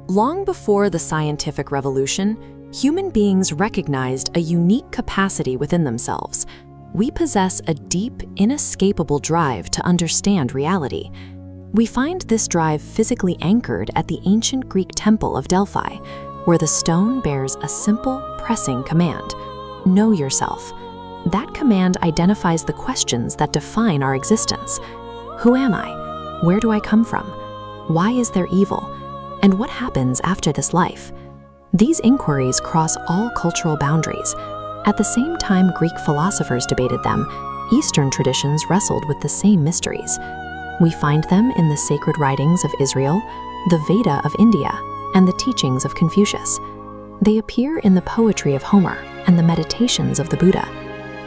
Long before the scientific revolution, human beings recognized a unique capacity within themselves. We possess a deep, inescapable drive to understand reality. We find this drive physically anchored at the ancient Greek temple of Delphi, where the stone bears a simple, pressing command: know yourself. That command identifies the questions that define our existence. Who am I? Where do I come from? Why is there evil? And what happens after this life? These inquiries cross all cultural boundaries. At the same time Greek philosophers debated them, Eastern traditions wrestled with the same mysteries. We find them in the sacred writings of Israel, the Veda of India, and the teachings of Confucius. They appear in the poetry of Homer and the meditations of the Buddha.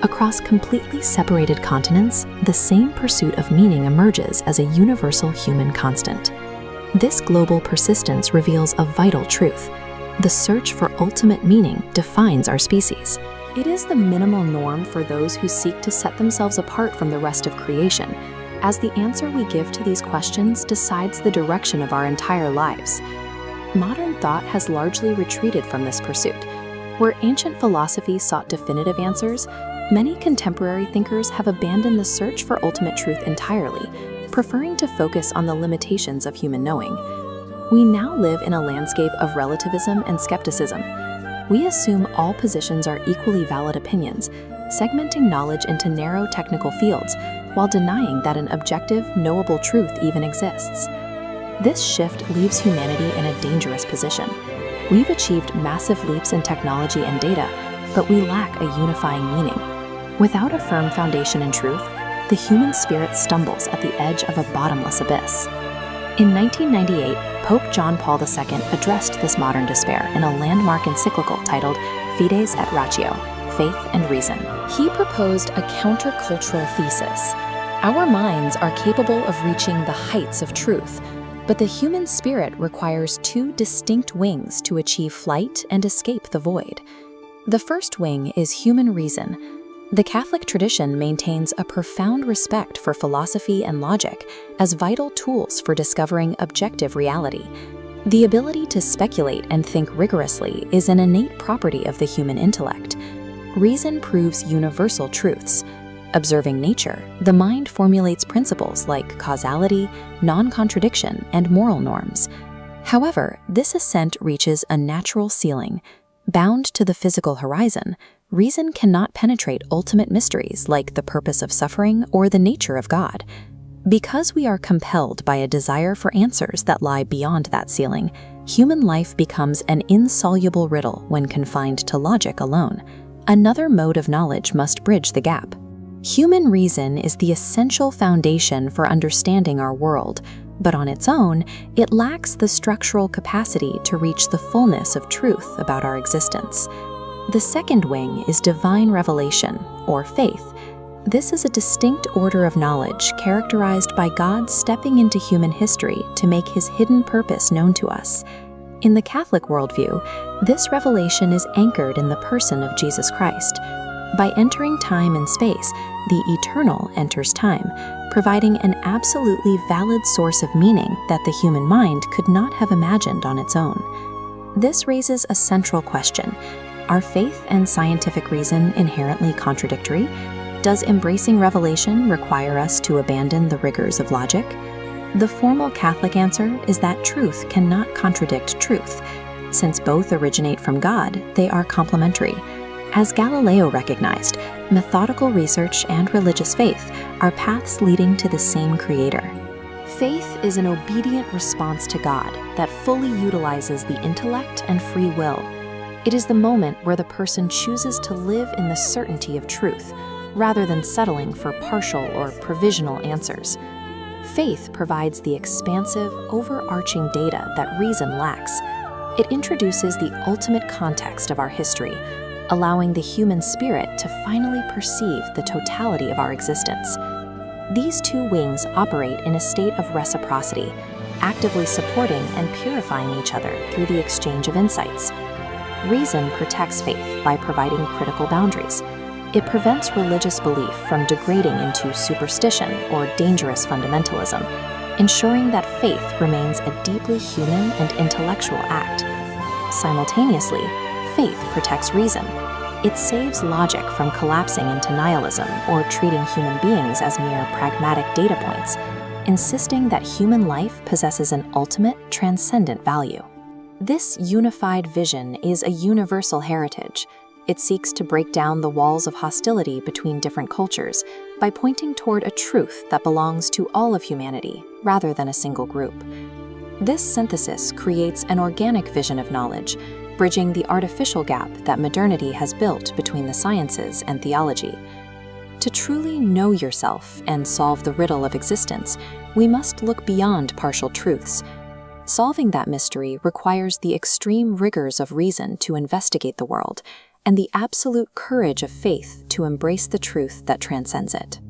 Across completely separated continents, the same pursuit of meaning emerges as a universal human constant. This global persistence reveals a vital truth. The search for ultimate meaning defines our species. It is the minimal norm for those who seek to set themselves apart from the rest of creation, as the answer we give to these questions decides the direction of our entire lives. Modern thought has largely retreated from this pursuit. Where ancient philosophy sought definitive answers, many contemporary thinkers have abandoned the search for ultimate truth entirely, preferring to focus on the limitations of human knowing. We now live in a landscape of relativism and skepticism. We assume all positions are equally valid opinions, segmenting knowledge into narrow technical fields, while denying that an objective, knowable truth even exists. This shift leaves humanity in a dangerous position. We've achieved massive leaps in technology and data, but we lack a unifying meaning. Without a firm foundation in truth, the human spirit stumbles at the edge of a bottomless abyss. In 1998, Pope John Paul II addressed this modern despair in a landmark encyclical titled Fides et Ratio, Faith and Reason. He proposed a countercultural thesis. Our minds are capable of reaching the heights of truth, but the human spirit requires two distinct wings to achieve flight and escape the void. The first wing is human reason. The Catholic tradition maintains a profound respect for philosophy and logic as vital tools for discovering objective reality. The ability to speculate and think rigorously is an innate property of the human intellect. Reason proves universal truths. Observing nature, the mind formulates principles like causality, non-contradiction, and moral norms. However, this ascent reaches a natural ceiling. Bound to the physical horizon, reason cannot penetrate ultimate mysteries like the purpose of suffering or the nature of God. Because we are compelled by a desire for answers that lie beyond that ceiling, human life becomes an insoluble riddle when confined to logic alone. Another mode of knowledge must bridge the gap. Human reason is the essential foundation for understanding our world, but on its own, it lacks the structural capacity to reach the fullness of truth about our existence. The second wing is divine revelation, or faith. This is a distinct order of knowledge characterized by God stepping into human history to make his hidden purpose known to us. In the Catholic worldview, this revelation is anchored in the person of Jesus Christ. By entering time and space, the eternal enters time, providing an absolutely valid source of meaning that the human mind could not have imagined on its own. This raises a central question. Are faith and scientific reason inherently contradictory? Does embracing revelation require us to abandon the rigors of logic? The formal Catholic answer is that truth cannot contradict truth. Since both originate from God, they are complementary. As Galileo recognized, methodical research and religious faith are paths leading to the same creator. Faith is an obedient response to God that fully utilizes the intellect and free will. It is the moment where the person chooses to live in the certainty of truth, rather than settling for partial or provisional answers. Faith provides the expansive, overarching data that reason lacks. It introduces the ultimate context of our history, allowing the human spirit to finally perceive the totality of our existence. These two wings operate in a state of reciprocity, actively supporting and purifying each other through the exchange of insights. Reason protects faith by providing critical boundaries. It prevents religious belief from degrading into superstition or dangerous fundamentalism. ensuring that faith remains a deeply human and intellectual act. Simultaneously, faith protects reason. It saves logic from collapsing into nihilism or treating human beings as mere pragmatic data points, insisting that human life possesses an ultimate, transcendent value. This unified vision is a universal heritage. It seeks to break down the walls of hostility between different cultures by pointing toward a truth that belongs to all of humanity, rather than a single group. This synthesis creates an organic vision of knowledge, bridging the artificial gap that modernity has built between the sciences and theology. To truly know yourself and solve the riddle of existence, we must look beyond partial truths. Solving that mystery requires the extreme rigors of reason to investigate the world, and the absolute courage of faith to embrace the truth that transcends it.